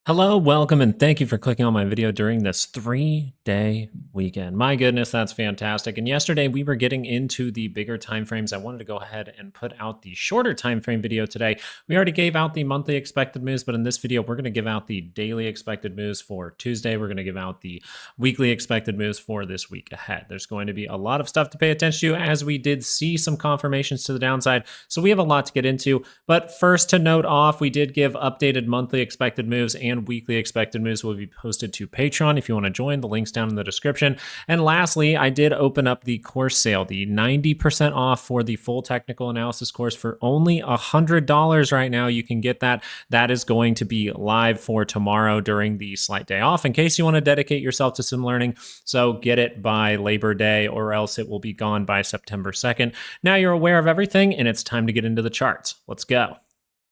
Hello, welcome, and thank you for clicking on my video during this 3-day weekend. My goodness, that's fantastic. And yesterday we were getting into the bigger time frames. I wanted to go ahead and put out the shorter time frame video today. We already gave out the monthly expected moves, but in this video, we're going to give out the daily expected moves for Tuesday. We're going to give out the weekly expected moves for this week ahead. There's going to be a lot of stuff to pay attention to as we did see some confirmations to the downside. So we have a lot to get into. But first, to note off, we did give updated monthly expected moves and weekly expected moves will be posted to Patreon if you want to join. The link's down in the description. And lastly, I did open up the course sale, the 90% off for the full technical analysis course for only $100 right now. You can get that. That is going to be live for tomorrow during the slight day off in case you want to dedicate yourself to some learning. So get it by Labor Day or else it will be gone by September 2nd. Now you're aware of everything and it's time to get into the charts. Let's go.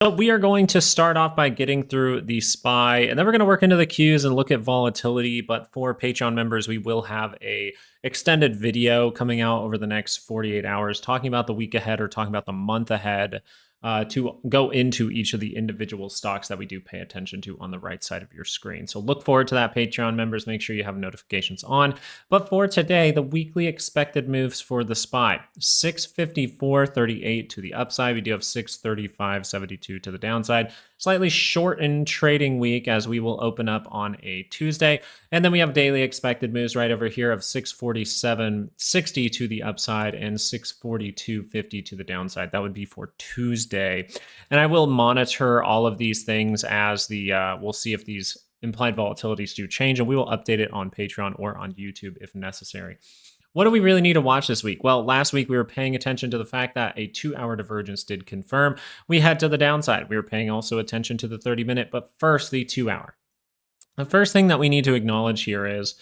So we are going to start off by getting through the SPY, and then we're going to work into the Qs and look at volatility. But for Patreon members, we will have a extended video coming out over the next 48 hours talking about the week ahead or talking about the month ahead to go into each of the individual stocks that we do pay attention to on the right side of your screen. So look forward to that, Patreon members. Make sure you have notifications on. But for today, the weekly expected moves for the SPY, 654.38 to the upside. We do have 635.72 to the downside. Slightly short in trading week as we will open up on a Tuesday. And then we have daily expected moves right over here of 647.60 to the upside and 642.50 to the downside. That would be for Tuesday. And I will monitor all of these things as we'll see if these implied volatilities do change, and we will update it on Patreon or on YouTube if necessary. What do we really need to watch this week? Well, last week we were paying attention to the fact that a 2-hour divergence did confirm. We head to the downside. We were paying also attention to the 30-minute, but first the 2-hour. The first thing that we need to acknowledge here is,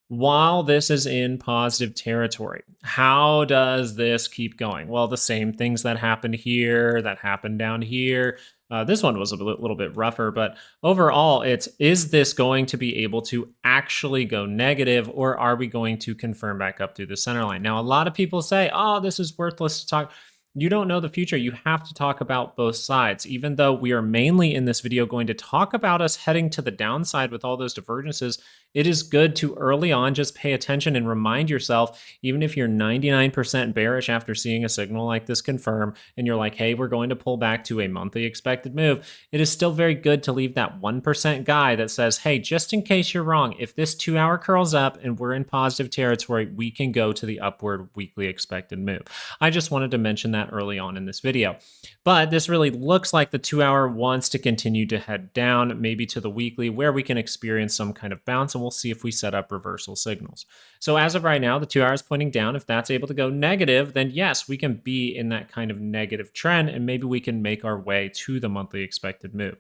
while this is in positive territory, how does this keep going? Well, the same things that happened here, that happened down here. This one was a little bit rougher, but overall, is this going to be able to actually go negative, or are we going to confirm back up through the center line? Now, a lot of people say, oh, this is worthless to talk. You don't know the future. You have to talk about both sides. Even though we are mainly in this video going to talk about us heading to the downside with all those divergences, it is good to early on just pay attention and remind yourself, even if you're 99% bearish after seeing a signal like this confirm, and you're like, hey, we're going to pull back to a monthly expected move, it is still very good to leave that 1% guy that says, hey, just in case you're wrong, if this 2-hour curls up and we're in positive territory, we can go to the upward weekly expected move. I just wanted to mention that early on in this video. But this really looks like the 2-hour wants to continue to head down, maybe to the weekly, where we can experience some kind of bounce, and we'll see if we set up reversal signals. So as of right now, the 2 hours pointing down. If that's able to go negative, then yes, we can be in that kind of negative trend, and maybe we can make our way to the monthly expected move.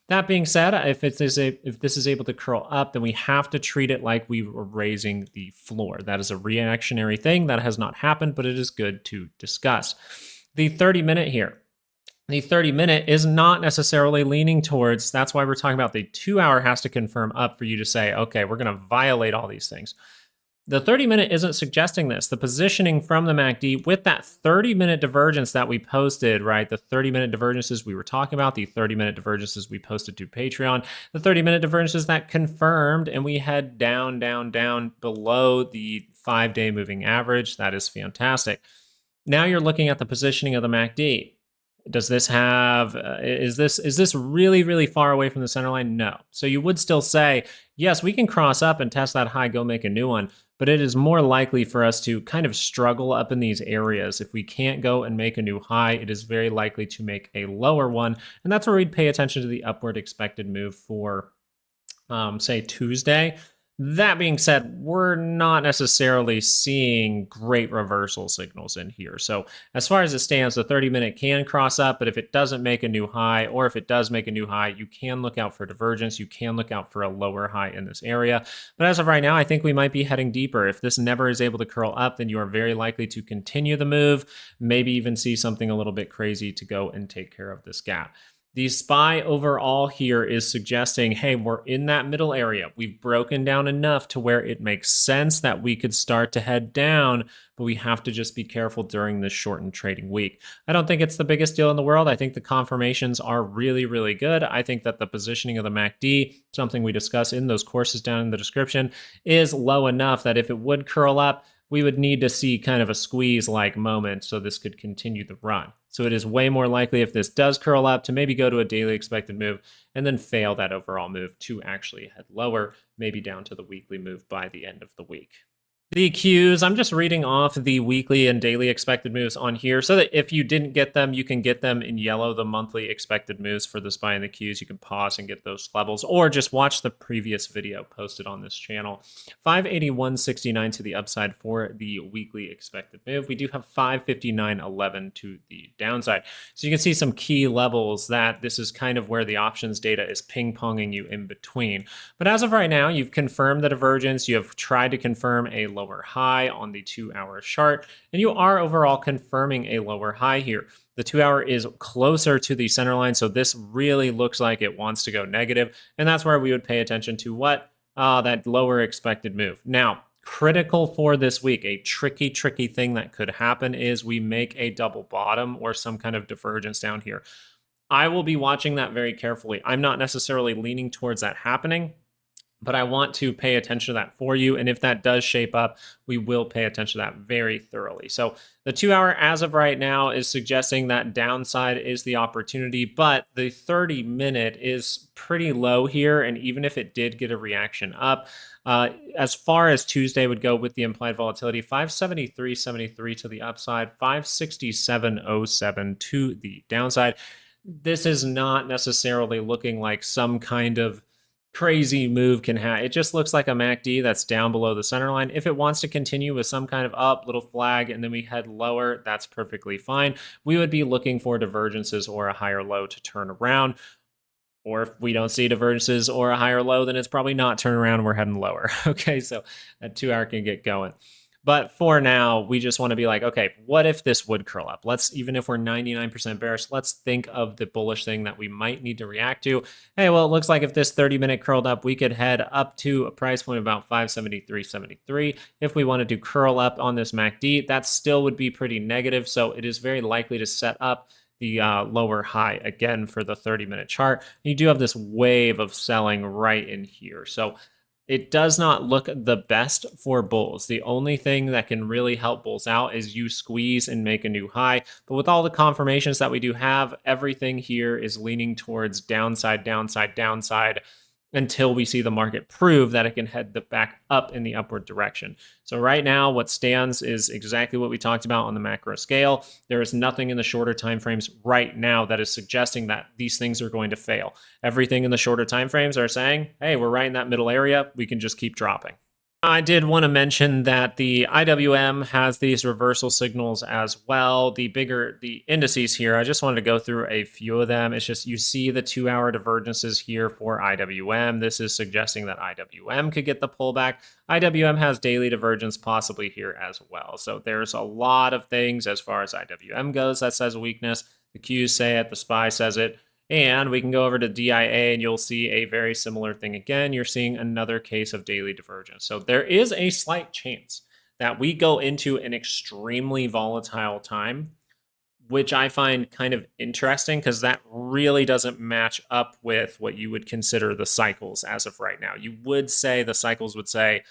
That being said, if this is able to curl up, then we have to treat it like we were raising the floor. That is a reactionary thing that has not happened, but it is good to discuss. The 30-minute here. The 30-minute is not necessarily leaning towards, that's why we're talking about the 2-hour has to confirm up for you to say, okay, we're going to violate all these things. The 30-minute isn't suggesting this. The positioning from the MACD with that 30-minute divergence that we posted, right? The 30-minute divergences we were talking about, the 30-minute divergences we posted to Patreon, the 30-minute divergences that confirmed, and we head down, down, down below the 5-day moving average. That is fantastic. Now you're looking at the positioning of the MACD. Does this have, is this really, really far away from the center line? No. So you would still say, yes, we can cross up and test that high, go make a new one, but it is more likely for us to kind of struggle up in these areas. If we can't go and make a new high, it is very likely to make a lower one. And that's where we'd pay attention to the upward expected move for, say, Tuesday. That being said, we're not necessarily seeing great reversal signals in here. So as far as it stands, the 30-minute can cross up, but if it doesn't make a new high, or if it does make a new high, you can look out for divergence. You can look out for a lower high in this area. But as of right now, I think we might be heading deeper. If this never is able to curl up, then you are very likely to continue the move, maybe even see something a little bit crazy to go and take care of this gap. The SPY overall here is suggesting, hey, we're in that middle area. We've broken down enough to where it makes sense that we could start to head down, but we have to just be careful during this shortened trading week. I don't think it's the biggest deal in the world. I think the confirmations are really, really good. I think that the positioning of the MACD, something we discuss in those courses down in the description, is low enough that if it would curl up, we would need to see kind of a squeeze-like moment so this could continue the run. So it is way more likely if this does curl up to maybe go to a daily expected move and then fail that overall move to actually head lower, maybe down to the weekly move by the end of the week. The Qs, I'm just reading off the weekly and daily expected moves on here so that if you didn't get them, you can get them in yellow, the monthly expected moves for the SPY and the Qs. You can pause and get those levels or just watch the previous video posted on this channel. 581.69 to the upside for the weekly expected move. We do have 559.11 to the downside. So you can see some key levels that this is kind of where the options data is ping-ponging you in between. But as of right now, you've confirmed the divergence. You have tried to confirm a lower high on the 2-hour chart, and you are overall confirming a lower high here. The 2-hour is closer to the center line, so this really looks like it wants to go negative, and that's where we would pay attention to what? That lower expected move. Now, critical for this week, a tricky thing that could happen is we make a double bottom or some kind of divergence down here. I will be watching that very carefully. I'm not necessarily leaning towards that happening, but I want to pay attention to that for you. And if that does shape up, we will pay attention to that very thoroughly. So the 2-hour as of right now is suggesting that downside is the opportunity, but the 30-minute is pretty low here. And even if it did get a reaction up, as far as Tuesday would go with the implied volatility, 573.73 to the upside, 567.07 to the downside. This is not necessarily looking like some kind of crazy move can have. It just looks like a MACD that's down below the center line. If it wants to continue with some kind of up, little flag, and then we head lower, that's perfectly fine. We would be looking for divergences or a higher low to turn around. Or if we don't see divergences or a higher low, then it's probably not turn around. We're heading lower. Okay, so that 2-hour can get going. But for now, we just want to be like, okay, what if this would curl up? Let's, even if we're 99% bearish, let's think of the bullish thing that we might need to react to. Hey, well, it looks like if this 30-minute curled up, we could head up to a price point of about 573.73. If we wanted to curl up on this MACD, that still would be pretty negative. So it is very likely to set up the lower high again for the 30-minute chart. You do have this wave of selling right in here. So it does not look the best for bulls. The only thing that can really help bulls out is you squeeze and make a new high. But with all the confirmations that we do have, everything here is leaning towards downside, downside, downside until we see the market prove that it can head back up in the upward direction. So right now, what stands is exactly what we talked about on the macro scale. There is nothing in the shorter timeframes right now that is suggesting that these things are going to fail. Everything in the shorter timeframes are saying, hey, we're right in that middle area. We can just keep dropping. I did want to mention that the IWM has these reversal signals as well. The indices here, I just wanted to go through a few of them. It's just you see the 2-hour divergences here for IWM. This is suggesting that IWM could get the pullback. IWM has daily divergence possibly here as well. So there's a lot of things as far as IWM goes that says weakness. The Qs say it, the SPY says it. And we can go over to DIA and you'll see a very similar thing again. You're seeing another case of daily divergence. So there is a slight chance that we go into an extremely volatile time, which I find kind of interesting because that really doesn't match up with what you would consider the cycles as of right now. You would say the cycles would say,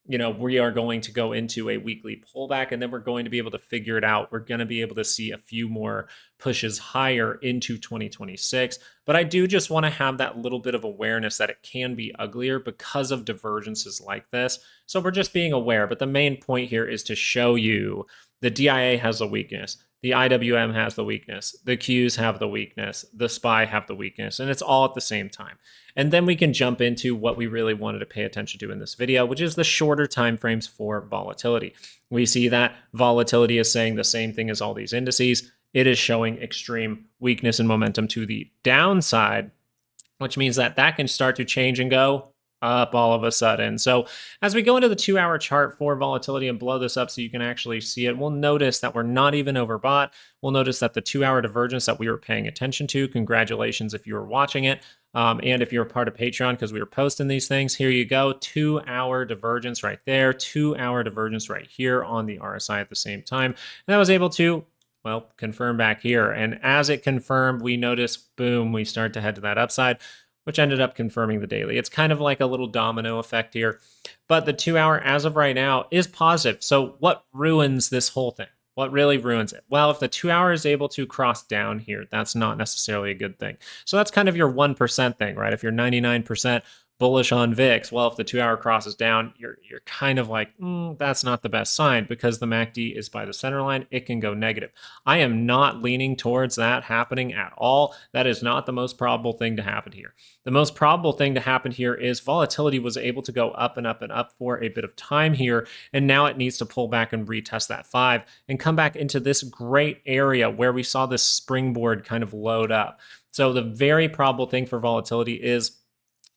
you know, we are going to go into a weekly pullback and then we're going to be able to figure it out. We're going to be able to see a few more pushes higher into 2026. But I do just want to have that little bit of awareness that it can be uglier because of divergences like this. So we're just being aware. But the main point here is to show you the DIA has a weakness. The IWM has the weakness. The Qs have the weakness. The SPY have the weakness. And it's all at the same time. And then we can jump into what we really wanted to pay attention to in this video, which is the shorter time frames for volatility. We see that volatility is saying the same thing as all these indices. It is showing extreme weakness and momentum to the downside, which means that that can start to change and go, up all of a sudden. So as we go into the 2-hour chart for volatility and blow this up so you can actually see it, we'll notice that we're not even overbought. We'll notice that the 2-hour divergence that we were paying attention to, congratulations if you were watching it, and if you're a part of Patreon, because we were posting these things, here you go, 2-hour divergence right there, 2-hour divergence right here on the RSI at the same time. And I was able to, well, confirm back here. And as it confirmed, we notice, boom, we start to head to that upside, which ended up confirming the daily. It's kind of like a little domino effect here. But the 2-hour, as of right now, is positive. So what ruins this whole thing? What really ruins it? Well, if the 2-hour is able to cross down here, that's not necessarily a good thing. So that's kind of your 1% thing, right? If you're 99% bullish on VIX, well, if the 2-hour crosses down, you're kind of like, that's not the best sign, because the MACD is by the center line. It can go negative. I am not leaning towards that happening at all. That is not the most probable thing to happen here. The most probable thing to happen here is volatility was able to go up and up and up for a bit of time here, and now it needs to pull back and retest that 5 and come back into this great area where we saw this springboard kind of load up. So the very probable thing for volatility is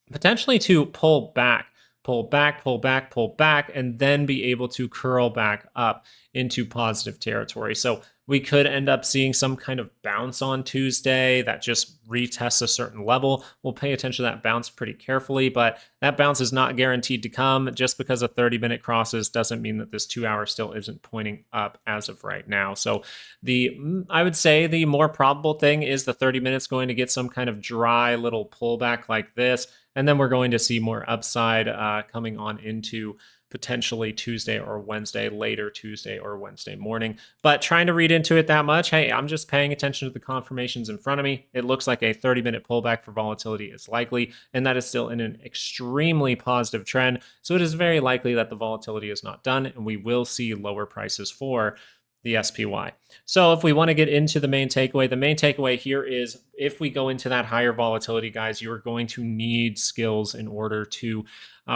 potentially to pull back, pull back, pull back, pull back, and then be able to curl back up into positive territory. So we could end up seeing some kind of bounce on Tuesday that just retests a certain level. We'll pay attention to that bounce pretty carefully, but that bounce is not guaranteed to come. Just because a 30-minute crosses doesn't mean that this 2-hour still isn't pointing up as of right now. So I would say the more probable thing is the 30 minutes going to get some kind of dry little pullback like this, and then we're going to see more upside coming on into potentially Tuesday or Wednesday, later Tuesday or Wednesday morning. But trying to read into it that much, hey, I'm just paying attention to the confirmations in front of me. It looks like a 30-minute pullback for volatility is likely, and that is still in an extremely positive trend. So it is very likely that the volatility is not done, and we will see lower prices for the SPY. So if we want to get into the main takeaway here is, if we go into that higher volatility, guys, you're going to need skills in order to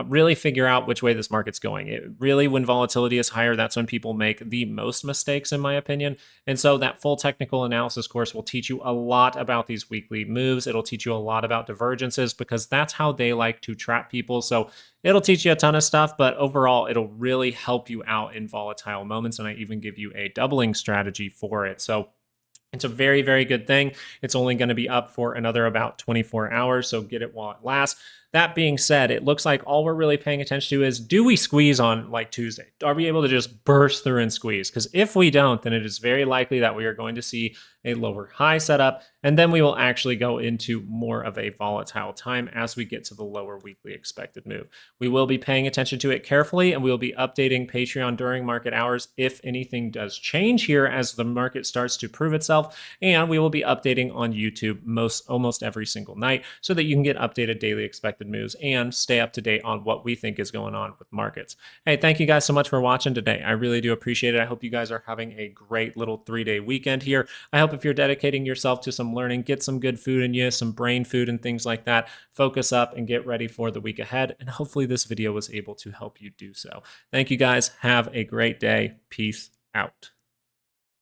really figure out which way this market's going. Really, when volatility is higher, that's when people make the most mistakes, in my opinion. And so that full technical analysis course will teach you a lot about these weekly moves. It'll teach you a lot about divergences, because that's how they like to trap people. So it'll teach you a ton of stuff, but overall, it'll really help you out in volatile moments. And I even give you a doubling strategy for it. So it's a very, very good thing. It's only going to be up for another about 24 hours, so get it while it lasts. That being said, it looks like all we're really paying attention to is, do we squeeze on like Tuesday? Are we able to just burst through and squeeze? Because if we don't, then it is very likely that we are going to see a lower high setup, and then we will actually go into more of a volatile time as we get to the lower weekly expected move. We will be paying attention to it carefully, and we will be updating Patreon during market hours if anything does change here as the market starts to prove itself, and we will be updating on YouTube almost every single night so that you can get updated daily expected moves and stay up to date on what we think is going on with markets. Hey, thank you guys so much for watching today. I really do appreciate it. I hope you guys are having a great little 3-day weekend here. I hope if you're dedicating yourself to some learning, get some good food in you, some brain food and things like that, focus up and get ready for the week ahead. And hopefully this video was able to help you do so. Thank you guys. Have a great day. Peace out.